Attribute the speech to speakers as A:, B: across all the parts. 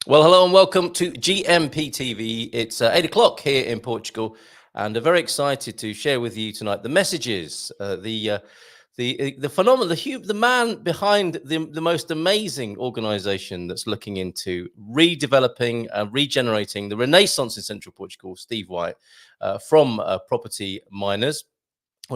A: Well, hello and welcome to GMP TV. It's 8 o'clock here in Portugal, and I'm very excited to share with you tonight the messages, the phenomenon, the man behind the most amazing organization that's looking into redeveloping and regenerating the Renaissance in central Portugal, Steve Whyte, from Property Miners.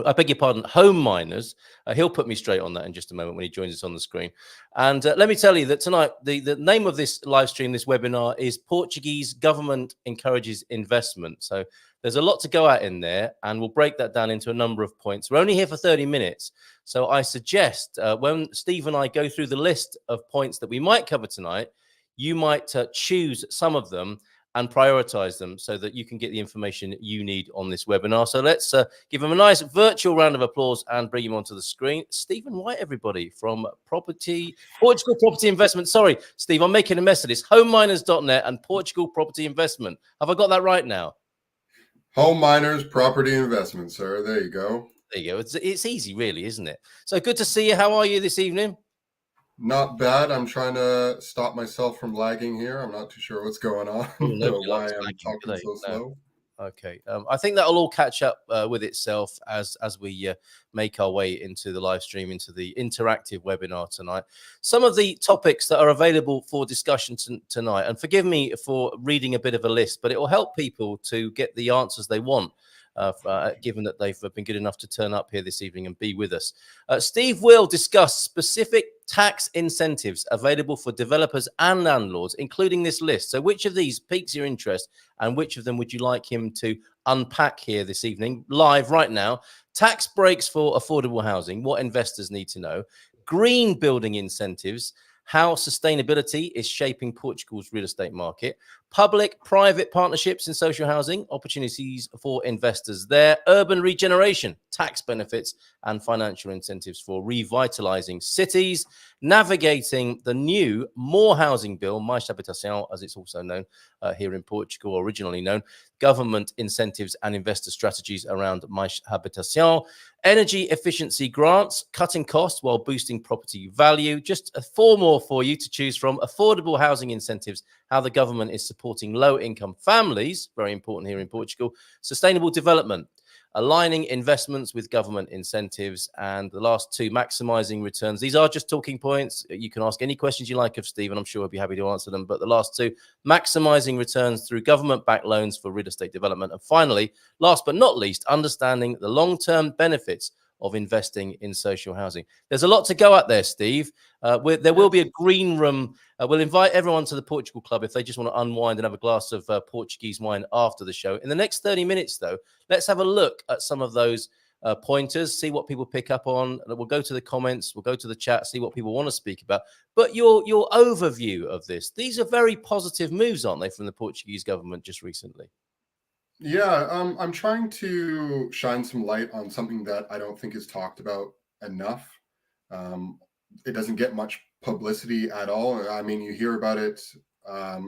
A: I beg your pardon, home miners. He'll put me straight on that in just a moment when he joins us on the screen. And let me tell you that tonight, the name of this live stream, this webinar, is Portuguese Government Encourages Investment. So there's a lot to go at in there, and we'll break that down into a number of points. We're only here for 30 minutes. So I suggest when Steve and I go through the list of points that we might cover tonight, you might choose some of them and prioritize them so that you can get the information you need on this webinar. So let's give him a nice virtual round of applause and bring him onto the screen. Stephen Whyte, everybody, from Portugal Property Investment. Sorry, Steve, I'm making a mess of this. Homeminers.net and Portugal Property Investment. Have I got that right now?
B: Home Miners Property Investment, sir. There you go.
A: There you go. It's easy, really, isn't it? So good to see you. How are you this evening?
B: Not bad. I'm trying to stop myself from lagging here. I'm not too sure what's going on. Why I'm talking so slow.
A: Okay. I think that'll all catch up with itself as we make our way into the live stream, into the interactive webinar tonight. Some of the topics that are available for discussion tonight, and forgive me for reading a bit of a list, but it will help people to get the answers they want. Given that they've been good enough to turn up here this evening and be with us. Steve will discuss specific tax incentives available for developers and landlords, including this list. So which of these piques your interest and which of them would you like him to unpack here this evening, live right now? Tax breaks for affordable housing, what investors need to know. Green building incentives, how sustainability is shaping Portugal's real estate market. Public-private partnerships in social housing, opportunities for investors there. Urban regeneration, tax benefits and financial incentives for revitalizing cities. Navigating the new More Housing Bill, Mais Habitação, as it's also known here in Portugal, originally known. Government incentives and investor strategies around Mais Habitação. Energy efficiency grants, cutting costs while boosting property value. Just 4 more for you to choose from. Affordable housing incentives, how the government is supporting low-income families, very important here in Portugal. Sustainable development, aligning investments with government incentives. And the last 2, maximizing returns. These are just talking points. You can ask any questions you like of Steve, and I'm sure he'll be happy to answer them. But the last 2, maximizing returns through government-backed loans for real estate development. And finally, last but not least, understanding the long-term benefits of investing in social housing. There's a lot to go at there, Steve. There will be a green room. We'll invite everyone to the Portugal Club if they just want to unwind and have a glass of Portuguese wine after the show. In the next 30 minutes, though, let's have a look at some of those pointers, see what people pick up on. We'll go to the comments, we'll go to the chat, see what people want to speak about. But your overview of this, these are very positive moves, aren't they, from the Portuguese government just recently?
B: Yeah, I'm trying to shine some light on something that I don't think is talked about enough. It doesn't get much publicity at all. I mean, you hear about it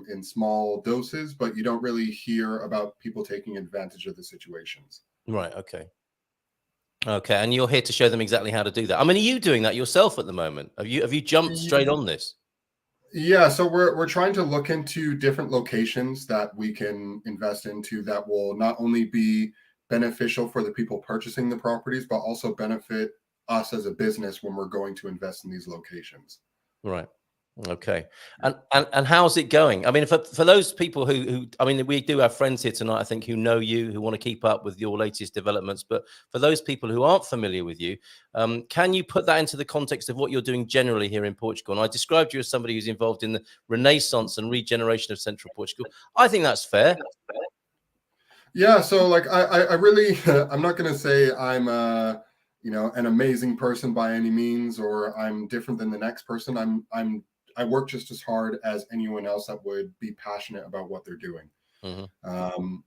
B: in small doses, but you don't really hear about people taking advantage of the situations.
A: Right, okay. Okay, and you're here to show them exactly how to do that. I mean, are you doing that yourself at the moment? Have you jumped straight on this?
B: Yeah, so we're trying to look into different locations that we can invest into that will not only be beneficial for the people purchasing the properties, but also benefit us as a business when we're going to invest in these locations.
A: Right. Okay. And how's it going? I mean, for those people who I mean, we do have friends here tonight, I think, who know you, who want to keep up with your latest developments. But for those people who aren't familiar with you, can you put that into the context of what you're doing generally here in Portugal? And I described you as somebody who's involved in the Renaissance and regeneration of central Portugal. I think that's fair.
B: Yeah. So like, I really, I'm not going to say I'm an amazing person by any means, or I'm different than the next person. I work just as hard as anyone else that would be passionate about what they're doing.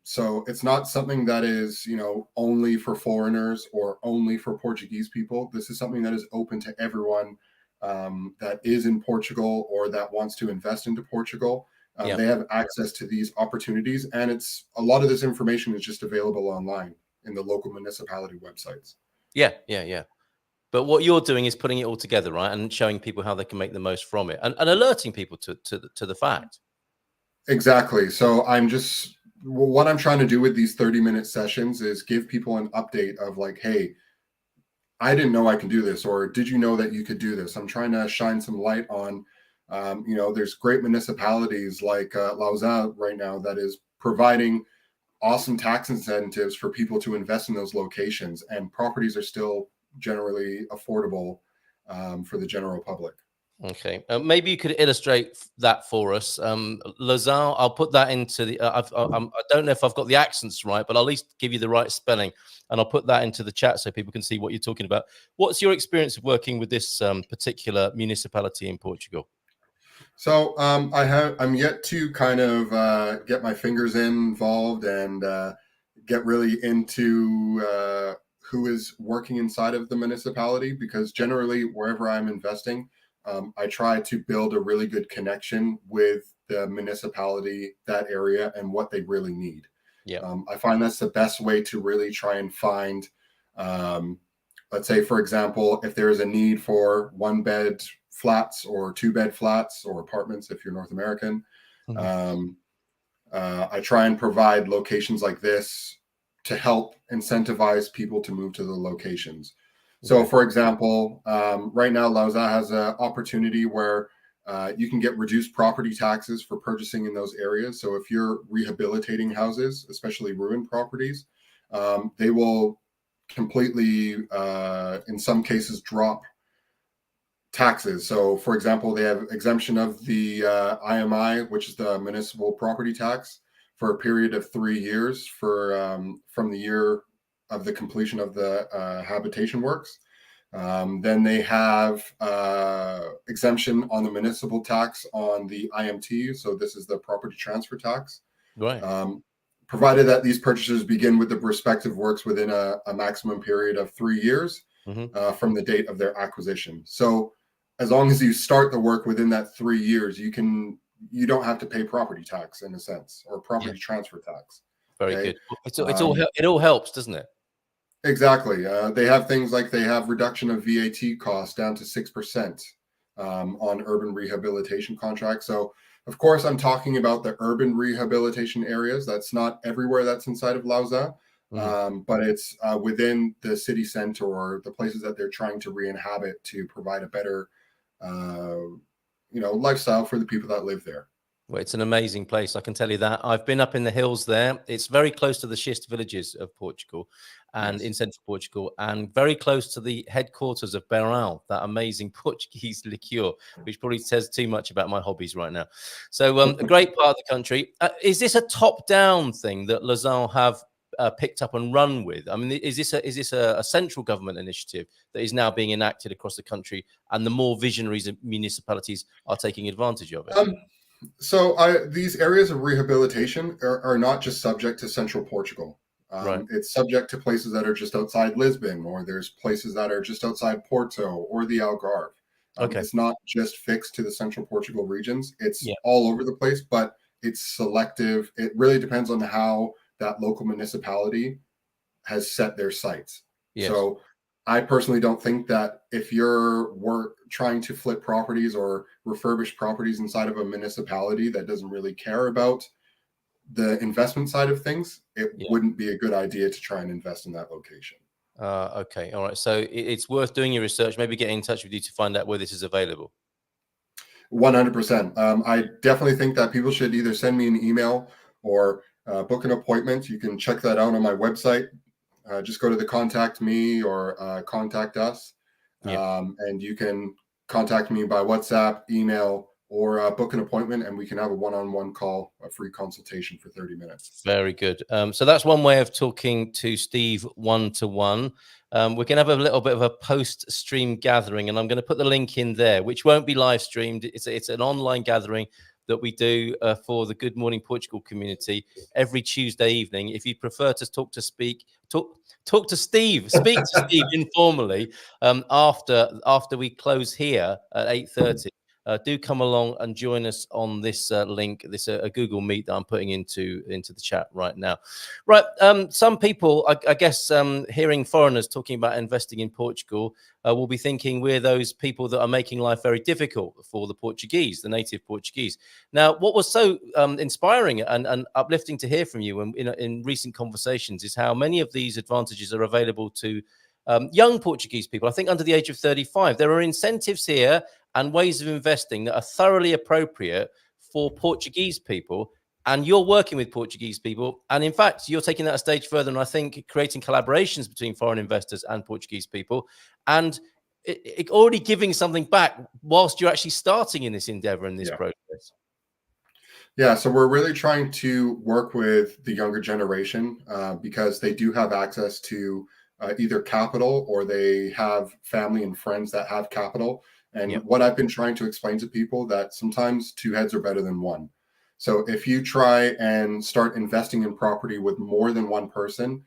B: So it's not something that is, only for foreigners or only for Portuguese people. This is something that is open to everyone that is in Portugal or that wants to invest into Portugal. They have access to these opportunities, and it's a lot of this information is just available online in the local municipality websites.
A: Yeah. But what you're doing is putting it all together, right, and showing people how they can make the most from it, and alerting people to the fact.
B: Exactly. So what I'm trying to do with these 30-minute sessions is give people an update of like, hey, I didn't know I can do this, or did you know that you could do this? I'm trying to shine some light on, there's great municipalities like Lausanne right now that is providing awesome tax incentives for people to invest in those locations, and properties are still generally affordable for the general public.
A: Okay, maybe you could illustrate that for us. Lausanne, I'll put that into the. I don't know if I've got the accents right, but I'll at least give you the right spelling, and I'll put that into the chat so people can see what you're talking about. What's your experience of working with this particular municipality in Portugal?
B: So I'm yet to kind of get my fingers involved and get really into who is working inside of the municipality, because generally wherever I'm investing, I try to build a really good connection with the municipality, that area, and what they really need.
A: Yeah.
B: I find that's the best way to really try and find, let's say, for example, if there is a need for 1-bed flats or 2-bed flats or apartments, if you're North American, I try and provide locations like this to help incentivize people to move to the locations. So, for example, right now, Lausanne has an opportunity where you can get reduced property taxes for purchasing in those areas. So if you're rehabilitating houses, especially ruined properties, they will completely, in some cases, drop taxes. So, for example, they have exemption of the IMI, which is the municipal property tax, for a period of 3 years from the year of the completion of the habitation works. Then they have exemption on the municipal tax on the IMT. So this is the property transfer tax.
A: Right.
B: Provided that these purchases begin with the respective works within a maximum period of 3 years from the date of their acquisition. So as long as you start the work within that 3 years, you don't have to pay property tax in a sense, or property transfer tax.
A: Very good. It all helps, doesn't it?
B: Exactly. They have things like they have reduction of VAT costs down to 6% on urban rehabilitation contracts. So, of course, I'm talking about the urban rehabilitation areas. That's not everywhere that's inside of Lausanne, but it's within the city center or the places that they're trying to re-inhabit to provide a better, lifestyle for the people that live there.
A: Well, it's an amazing place, I can tell you that. I've been up in the hills there. It's very close to the schist villages of Portugal and in central Portugal, and very close to the headquarters of Beirão, that amazing Portuguese liqueur, which probably says too much about my hobbies right now. So a great part of the country. Is this a top-down thing that Lausanne have picked up and run with? I mean, is this a central government initiative that is now being enacted across the country, and the more visionaries of municipalities are taking advantage of it?
B: So these areas of rehabilitation are not just subject to central Portugal. It's subject to places that are just outside Lisbon, or there's places that are just outside Porto or the Algarve. It's not just fixed to the central Portugal regions. It's all over the place, but it's selective. It really depends on how that local municipality has set their sites. So I personally don't think that if you're trying to flip properties or refurbish properties inside of a municipality that doesn't really care about the investment side of things, it wouldn't be a good idea to try and invest in that location.
A: Okay. All right. So it's worth doing your research, maybe getting in touch with you to find out where this is available.
B: 100%. I definitely think that people should either send me an email or book an appointment. You can check that out on my website. Just go to the contact me or contact us. And you can contact me by WhatsApp, email, or book an appointment, and we can have a one-on-one call, a free consultation for 30 minutes.
A: Very good. So that's one way of talking to Steve one-to-one. We can have a little bit of a post-stream gathering, and I'm going to put the link in there, which won't be live streamed. It's an online gathering that we do for the Good Morning Portugal community every Tuesday evening. If you prefer to talk to Steve, speak to Steve informally after we close here at 8:30. do come along and join us on this link, this a Google Meet that I'm putting into the chat right now. Right, some people, I guess, hearing foreigners talking about investing in Portugal, will be thinking we're those people that are making life very difficult for the Portuguese, the native Portuguese. Now, what was so inspiring and uplifting to hear from you in recent conversations is how many of these advantages are available to young Portuguese people. I think under the age of 35, there are incentives here and ways of investing that are thoroughly appropriate for Portuguese people. And you're working with Portuguese people. And in fact, you're taking that a stage further. And I think creating collaborations between foreign investors and Portuguese people, and it already giving something back whilst you're actually starting in this endeavor, in this process.
B: Yeah, so we're really trying to work with the younger generation because they do have access to either capital, or they have family and friends that have capital. And what I've been trying to explain to people, that sometimes two heads are better than one. So if you try and start investing in property with more than one person,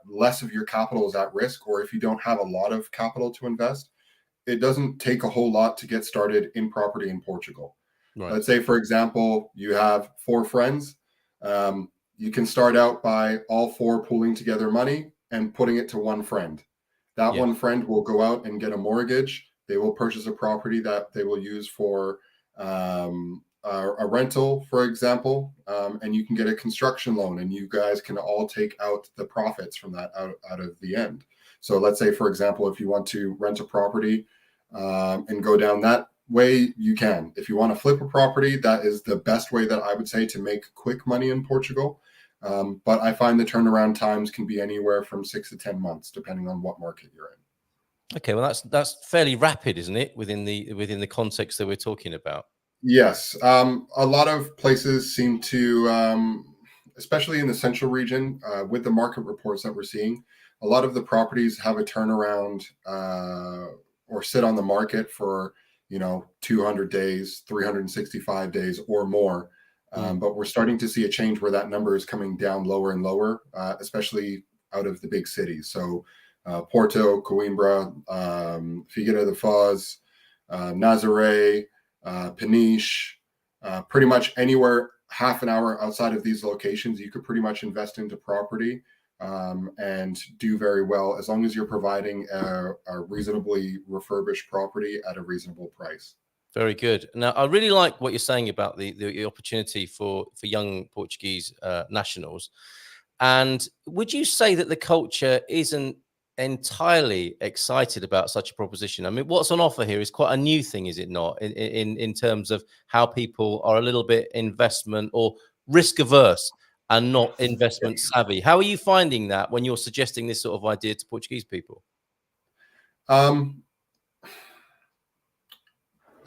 B: less of your capital is at risk. Or if you don't have a lot of capital to invest, it doesn't take a whole lot to get started in property in Portugal.
A: Right.
B: Let's say, for example, you have 4 friends. You can start out by all 4 pooling together money and putting it to one friend. That one friend will go out and get a mortgage. They will purchase a property that they will use for a rental, for example, and you can get a construction loan, and you guys can all take out the profits from that out of the end. So let's say, for example, if you want to rent a property and go down that way, you can. If you want to flip a property, that is the best way that I would say to make quick money in Portugal. But I find the turnaround times can be anywhere from 6 to 10 months, depending on what market you're in.
A: Okay, well, that's fairly rapid, isn't it, within the context that we're talking about?
B: Yes, a lot of places seem to, especially in the central region, with the market reports that we're seeing, a lot of the properties have a turnaround or sit on the market for 200 days, 365 days or more. But we're starting to see a change where that number is coming down lower and lower, especially out of the big cities. So Porto, Coimbra, Figueira da Foz, Nazaré, Peniche, pretty much anywhere half an hour outside of these locations, you could pretty much invest into property and do very well, as long as you're providing a reasonably refurbished property at a reasonable price.
A: Very good. Now, I really like what you're saying about the opportunity for young Portuguese nationals. And would you say that the culture isn't entirely excited about such a proposition? I mean, what's on offer here is quite a new thing, is it not? In terms of how people are a little bit investment or risk averse and not investment savvy. How are you finding that when you're suggesting this sort of idea to Portuguese people?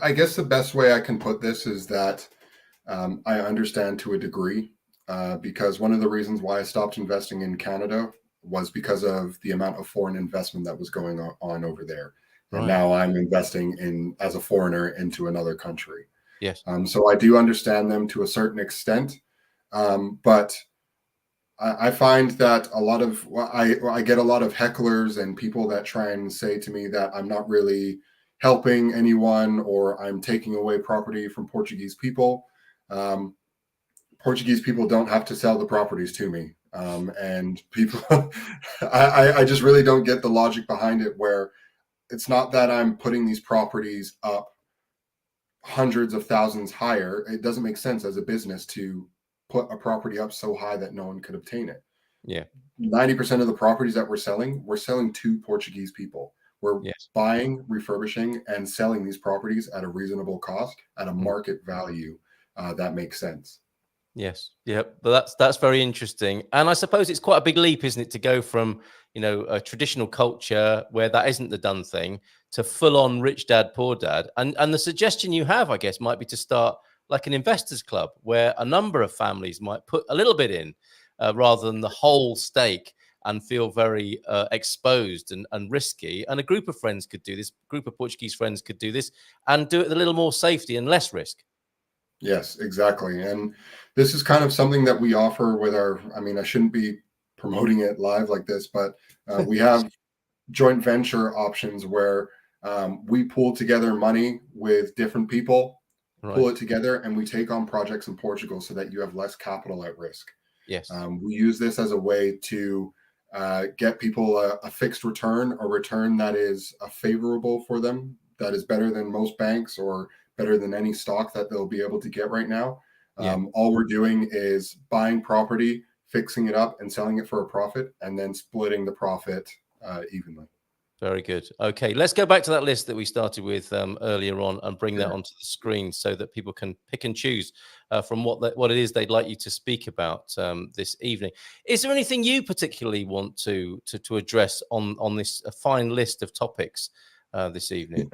B: I guess the best way I can put this is that I understand to a degree, because one of the reasons why I stopped investing in Canada was because of the amount of foreign investment that was going on over there. Right. And now I'm investing as a foreigner into another country.
A: Yes.
B: So I do understand them to a certain extent, but I find that I get a lot of hecklers and people that try and say to me that I'm not really helping anyone, or I'm taking away property from Portuguese people. Portuguese people don't have to sell the properties to me. And people, I just really don't get the logic behind it, where it's not that I'm putting these properties up hundreds of thousands higher. It doesn't make sense as a business to put a property up so high that no one could obtain it.
A: Yeah.
B: 90% of the properties that we're selling to Portuguese people. We're buying, refurbishing, and selling these properties at a reasonable cost, at a market value that makes sense.
A: Yes. Yeah. But that's very interesting. And I suppose it's quite a big leap, isn't it, to go from, a traditional culture where that isn't the done thing to full on rich dad, poor dad. And the suggestion you have, I guess, might be to start like an investors club where a number of families might put a little bit in rather than the whole stake, and feel very exposed and risky. And a group of friends could do this, group of Portuguese friends could do this, and do it with a little more safety and less risk.
B: Yes, exactly. And this is kind of something that we offer with I shouldn't be promoting it live like this, but we have joint venture options where We pool together money with different people, pull
A: Right.
B: it together, and we take on projects in Portugal so that you have less capital at risk.
A: Yes.
B: We use this as a way to get people a fixed return, a return that is favorable for them, that is better than most banks or better than any stock that they'll be able to get right now.
A: Yeah.
B: All we're doing is buying property, fixing it up, and selling it for a profit, and then splitting the profit evenly.
A: Very good. Okay, let's go back to that list that we started with earlier on and bring that onto the screen so that people can pick and choose from what it is they'd like you to speak about this evening. Is there anything you particularly want to address on this fine list of topics this evening?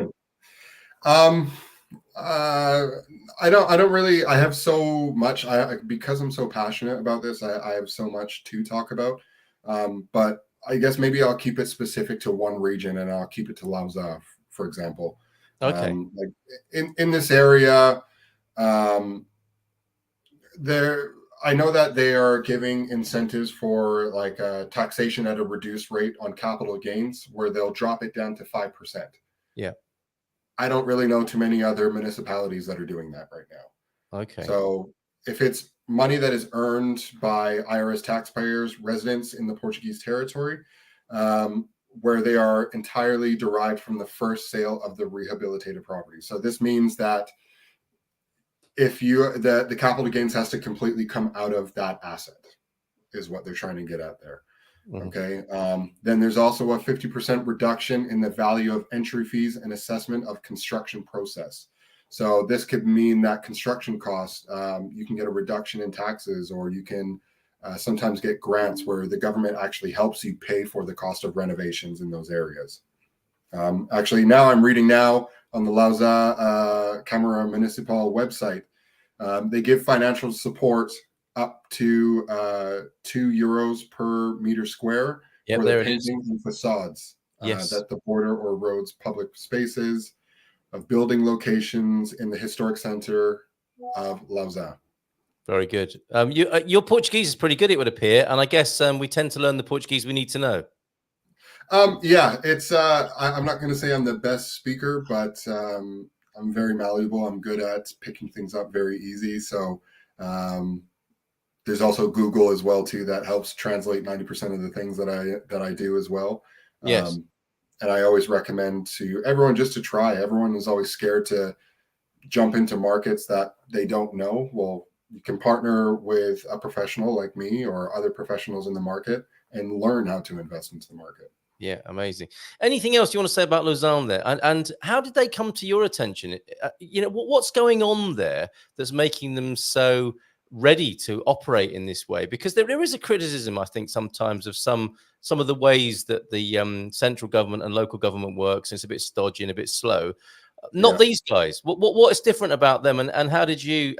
B: I don't really, I have so much, because I'm so passionate about this, I have so much to talk about. But I guess maybe I'll keep it specific to one region, and I'll keep it to Lauza, for example.
A: Okay.
B: Like in this area, there, I know that they are giving incentives for like taxation at a reduced rate on capital gains, where they'll drop it down to 5%.
A: Yeah.
B: I don't really know too many other municipalities that are doing that right now.
A: Okay.
B: So if it's money that is earned by IRS taxpayers, residents in the Portuguese territory, where they are entirely derived from the first sale of the rehabilitated property. So this means that if the capital gains has to completely come out of that asset, is what they're trying to get at there. Okay. Then there's also a 50% reduction in the value of entry fees and assessment of construction process. So this could mean that construction costs, you can get a reduction in taxes, or you can sometimes get grants where the government actually helps you pay for the cost of renovations in those areas. Actually, now I'm reading now on the Lauza Câmara Municipal website. They give financial support up to €2 per meter square for the painting and facades that the border or roads, public spaces, of building locations in the historic center of Lauza.
A: Very good. Your Portuguese is pretty good, it would appear, and I guess we tend to learn the Portuguese we need to know.
B: Yeah, it's. I'm not going to say I'm the best speaker, but I'm very malleable. I'm good at picking things up very easy. So there's also Google as well too that helps translate 90% of the things that I do as well.
A: Yes.
B: And I always recommend to everyone just to try. Everyone is always scared to jump into markets that they don't know. Well, you can partner with a professional like me or other professionals in the market and learn how to invest into the market.
A: Yeah, amazing. Anything else you want to say about Lausanne there? And how did they come to your attention? What's going on there that's making them so ready to operate in this way? Because there is a criticism, I think, sometimes of some of the ways that the central government and local government works. It's a bit stodgy and a bit slow. Not these guys. What is different about them, and how did you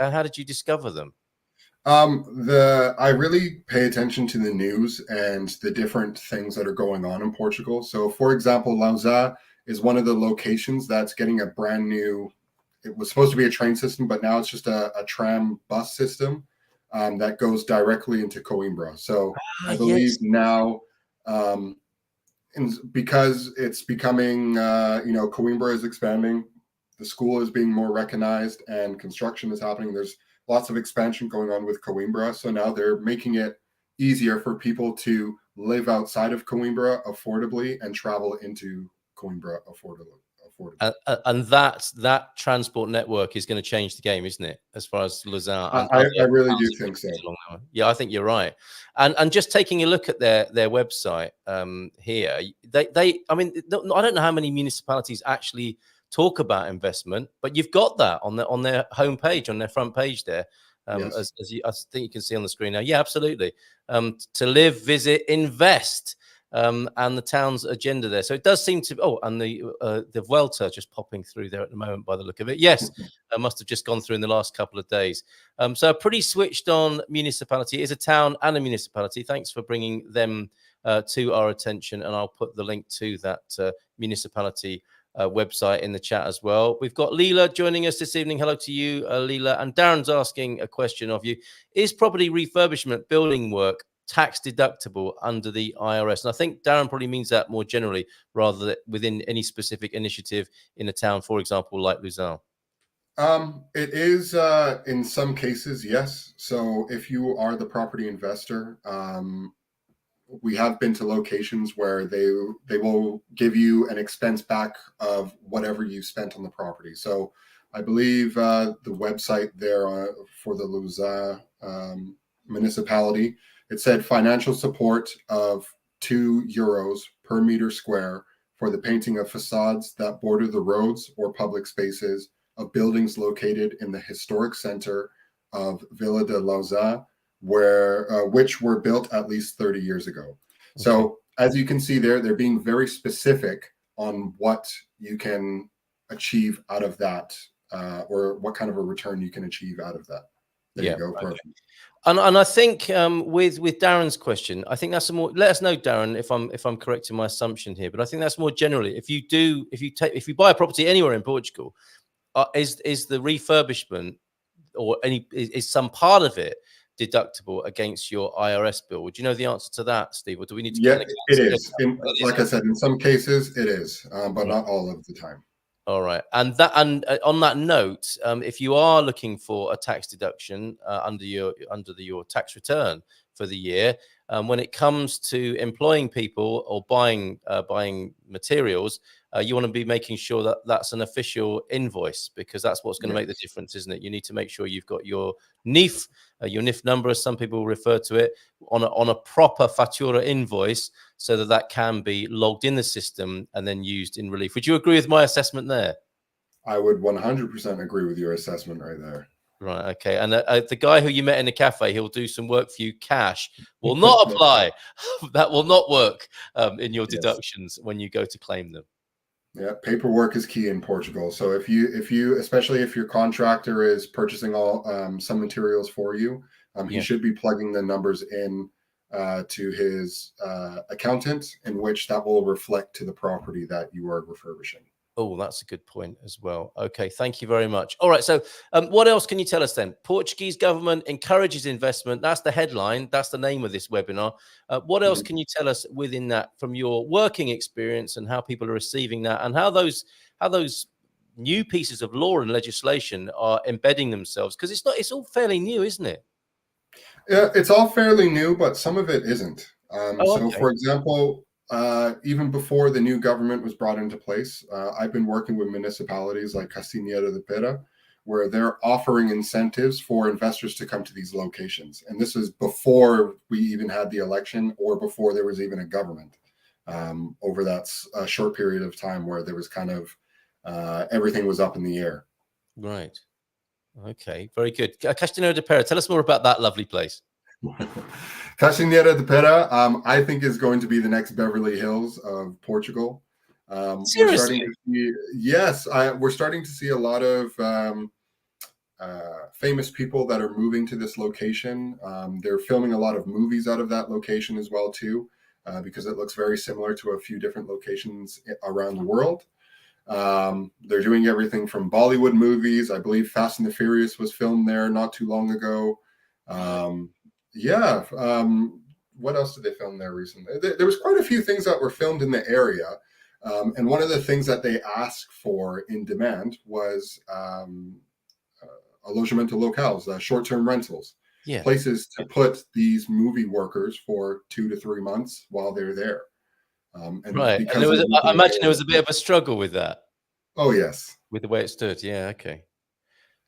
A: discover them?
B: I really pay attention to the news and the different things that are going on in Portugal. So, for example, Lauza is one of the locations that's getting a brand new. It was supposed to be a train system, but now it's just a tram bus system that goes directly into Coimbra. So I believe now, because it's becoming, Coimbra is expanding, the school is being more recognized, and construction is happening. There's lots of expansion going on with Coimbra. So now they're making it easier for people to live outside of Coimbra affordably and travel into Coimbra affordably.
A: And that transport network is going to change the game, isn't it? As far as Lausanne,
B: I really do think so.
A: Yeah, I think you're right. And just taking a look at their website here, I mean, I don't know how many municipalities actually talk about investment, but you've got that on their homepage, on their front page there.
B: Yes.
A: I think you can see on the screen now. Yeah, absolutely. To live, visit, invest. And the town's agenda there. So it does seem to. Oh, and the Vuelta just popping through there at the moment by the look of it. Yes, must have just gone through in the last couple of days. So a pretty switched on municipality. It is a town and a municipality. Thanks for bringing them to our attention, and I'll put the link to that municipality website in the chat as well. We've got Leela joining us this evening. Hello to you, Leela. And Darren's asking a question of you: is property refurbishment building work tax deductible under the IRS? And I think Darren probably means that more generally rather than within any specific initiative in a town, for example, like Lausanne.
B: It is in some cases, yes. So if you are the property investor, we have been to locations where they will give you an expense back of whatever you spent on the property. So I believe the website there for the Lausanne municipality, it said financial support of €2 per meter square for the painting of facades that border the roads or public spaces of buildings located in the historic center of Villa de Lausanne, which were built at least 30 years ago. Okay. So as you can see there, they're being very specific on what you can achieve out of that, or what kind of a return you can achieve out of that. There you go. Perfect.
A: And I think with Darren's question, I think that's a more. Let us know, Darren, if I'm correct in my assumption here. But I think that's more generally. If you buy a property anywhere in Portugal, is the refurbishment or is some part of it deductible against your IRS bill? Would you know the answer to that, Steve, or do we need to?
B: Yeah, it is. Like I said, in some cases it is, but not all of the time.
A: All right, and on that note, if you are looking for a tax deduction under your tax return for the year, when it comes to employing people or buying materials, you want to be making sure that that's an official invoice, because that's what's going to make the difference, isn't it? You need to make sure you've got your NIF number, as some people refer to it, on a proper fatura invoice, so that can be logged in the system and then used in relief. Would you agree with my assessment there?
B: I would 100% agree with your assessment right there.
A: Right. Okay. And the guy who you met in the cafe, he'll do some work for you. Cash will not apply. That will not work in your deductions when you go to claim them.
B: Yeah, paperwork is key in Portugal. So if you, especially if your contractor is purchasing some materials for you, he should be plugging the numbers in to his accountant, in which that will reflect to the property that you are refurbishing.
A: Oh, that's a good point as well. Okay, thank you very much. All right, so what else can you tell us then? Portuguese government encourages investment. That's the headline. That's the name of this webinar. What else can you tell us within that from your working experience, and how people are receiving that, and how those new pieces of law and legislation are embedding themselves? Because it's all fairly new, isn't it?
B: Yeah, it's all fairly new, but some of it isn't. So, for example, even before the new government was brought into place, I've been working with municipalities like Castanheira de Pera, where they're offering incentives for investors to come to these locations. And this is before we even had the election, or before there was even a government, over that short period of time where there was kind of everything was up in the air.
A: Right. Okay, very good. Castanheira de Pera, tell us more about that lovely place.
B: Castanheira de Pera, I think, is going to be the next Beverly Hills of Portugal.
A: Seriously?
B: We're starting to see a lot of famous people that are moving to this location. They're filming a lot of movies out of that location as well too, because it looks very similar to a few different locations around the world. They're doing everything from Bollywood movies. I believe Fast and the Furious was filmed there not too long ago. What else did they film there recently? There was quite a few things that were filmed in the area. And one of the things that they asked for in demand was alojamento locales, short-term rentals, places to put these movie workers for 2 to 3 months while they're there.
A: Right. And I imagine there was a bit of a struggle with that.
B: Oh, yes.
A: With the way it stood. Yeah. Okay.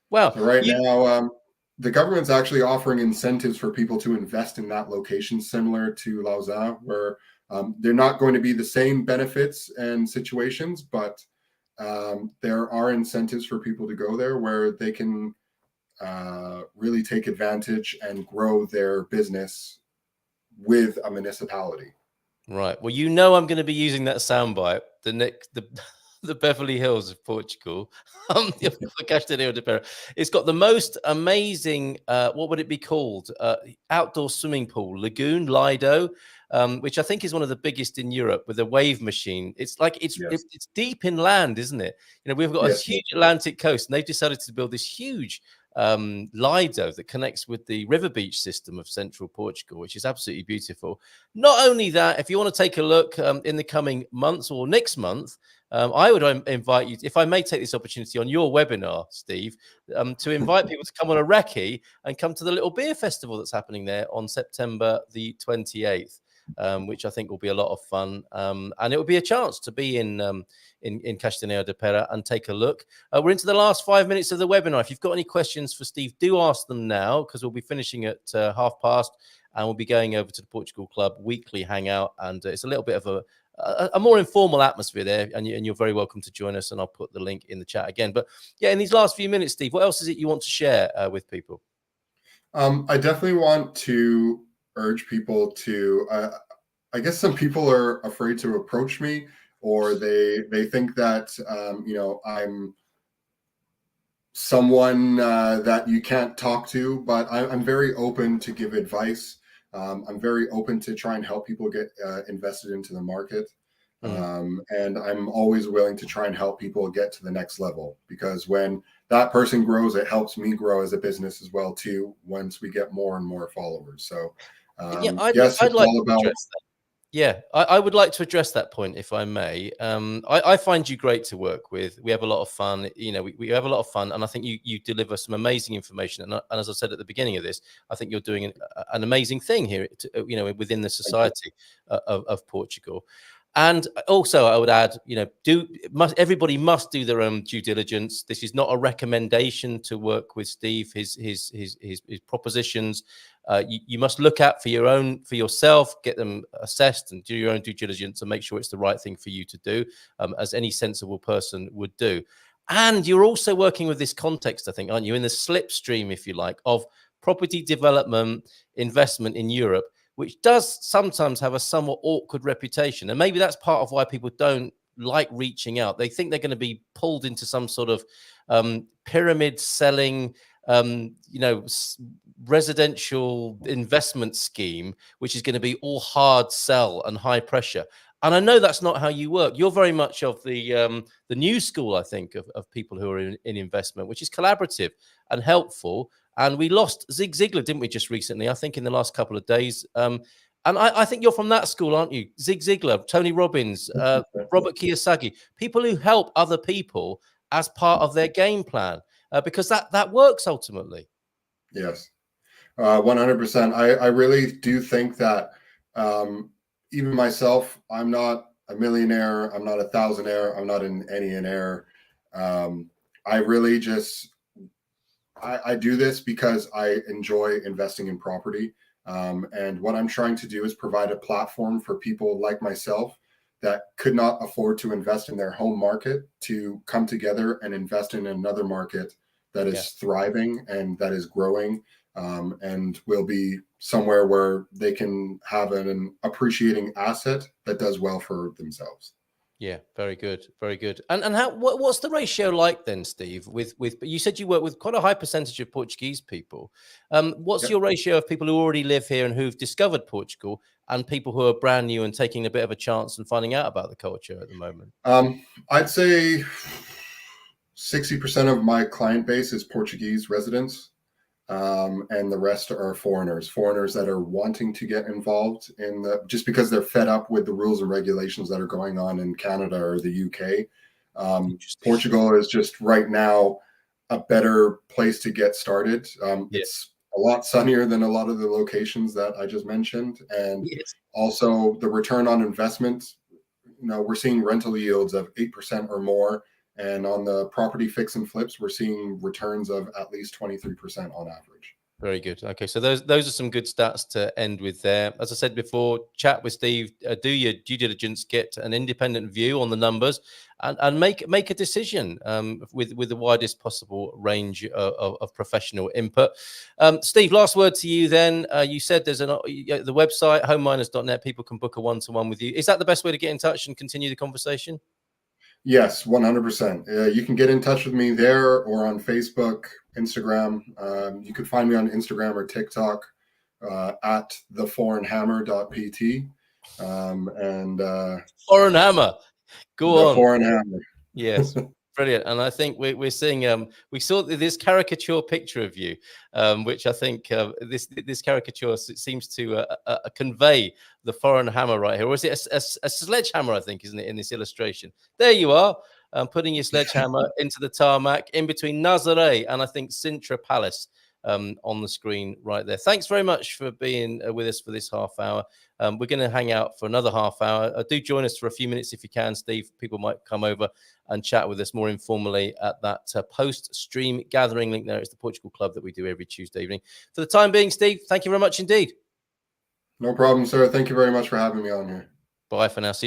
A: Well,
B: so right now, the government's actually offering incentives for people to invest in that location, similar to Lausanne, where they're not going to be the same benefits and situations, but there are incentives for people to go there where they can really take advantage and grow their business with a municipality.
A: Right. Well, I'm going to be using that soundbite, the Beverly Hills of Portugal. Castanheira de Pera. It's got the most amazing, what would it be called? Outdoor swimming pool, lagoon, Lido, which I think is one of the biggest in Europe, with a wave machine. It's like it's deep inland, isn't it? We've got a huge Atlantic coast, and they've decided to build this huge Lido that connects with the river beach system of central Portugal, which is absolutely beautiful. Not only that, if you want to take a look in the coming months or next month, I would invite you, if I may take this opportunity on your webinar, Steve, to invite people to come on a recce and come to the little beer festival that's happening there on September the 28th. Which I think will be a lot of fun, and it will be a chance to be in Castaneo de Pera and take a look. We're into the last 5 minutes of the webinar. If you've got any questions for Steve, do ask them now, because we'll be finishing at 1:30, and we'll be going over to the Portugal Club weekly hangout, and it's a little bit of a more informal atmosphere there, and you're very welcome to join us, and I'll put the link in the chat again. But yeah, in these last few minutes, Steve, what else is it you want to share with people?
B: I definitely want to urge people to, I guess some people are afraid to approach me, or they think that, I'm someone that you can't talk to, but I'm very open to give advice. I'm very open to try and help people get invested into the market. And I'm always willing to try and help people get to the next level, because when that person grows, it helps me grow as a business as well too, once we get more and more followers. So
A: I'd
B: yes,
A: like
B: it's all
A: to
B: about
A: address that. Yeah, I would like to address that point, if I may. I find you great to work with. We have a lot of fun. We have a lot of fun, and I think you deliver some amazing information. And as I said at the beginning of this, I think you're doing an amazing thing here, within the society of Portugal. And also, I would add, everybody must do their own due diligence. This is not a recommendation to work with Steve. His propositions, you must look at for yourself, get them assessed, and do your own due diligence and make sure it's the right thing for you to do, as any sensible person would do. And you're also working with this context, I think, aren't you, in the slipstream, if you like, of property development investment in Europe, which does sometimes have a somewhat awkward reputation. And maybe that's part of why people don't like reaching out. They think they're going to be pulled into some sort of pyramid selling, residential investment scheme, which is going to be all hard sell and high pressure. And I know that's not how you work. You're very much of the new school, I think, of people who are in investment, which is collaborative and helpful. And we lost Zig Ziglar, didn't we, just recently? I think in the last couple of days. And I think you're from that school, aren't you? Zig Ziglar, Tony Robbins, Robert Kiyosaki, people who help other people as part of their game plan, because that works ultimately.
B: Yes, 100%. I really do think that even myself, I'm not a millionaire, I'm not a thousandaire, I'm not an annienaire. I really just I do this because I enjoy investing in property. And what I'm trying to do is provide a platform for people like myself that could not afford to invest in their home market to come together and invest in another market that is thriving and that is growing, and will be somewhere where they can have an appreciating asset that does well for themselves.
A: Yeah, very good, very good. And what's the ratio like then, Steve? With you said you work with quite a high percentage of Portuguese people. What's your ratio of people who already live here and who've discovered Portugal, and people who are brand new and taking a bit of a chance and finding out about the culture at the moment?
B: I'd say 60% of my client base is Portuguese residents. And the rest are foreigners that are wanting to get involved in just because they're fed up with the rules and regulations that are going on in Canada or the UK. Portugal is just right now a better place to get started. It's a lot sunnier than a lot of the locations that I just mentioned. And also the return on investment, we're seeing rental yields of 8% or more. And on the property fix and flips, we're seeing returns of at least 23% on average.
A: Very good. Okay, so those are some good stats to end with there. As I said before, chat with Steve, do your due diligence, get an independent view on the numbers, and make a decision with the widest possible range of professional input. Steve, last word to you then. You said there's the website, homeminers.net, people can book a one-to-one with you. Is that the best way to get in touch and continue the conversation?
B: Yes, 100%. You can get in touch with me there or on Facebook, Instagram. You can find me on Instagram or TikTok at theforeignhammer.pt.
A: Foreign Hammer. Go on.
B: Foreign Hammer.
A: Yes. Brilliant. And I think we're seeing, we saw this caricature picture of you, which I think this caricature seems to convey the foreign hammer right here. Or is it a sledgehammer, I think, isn't it, in this illustration? There you are, putting your sledgehammer into the tarmac in between Nazaré and I think Sintra Palace. On the screen right there. Thanks very much for being with us for this half hour. We're going to hang out for another half hour. Do join us for a few minutes if you can, Steve. People might come over and chat with us more informally at that post-stream gathering link there. It's the Portugal Club that we do every Tuesday evening. For the time being, Steve, thank you very much indeed.
B: No problem, sir. Thank you very much for having me on here.
A: Bye for now. See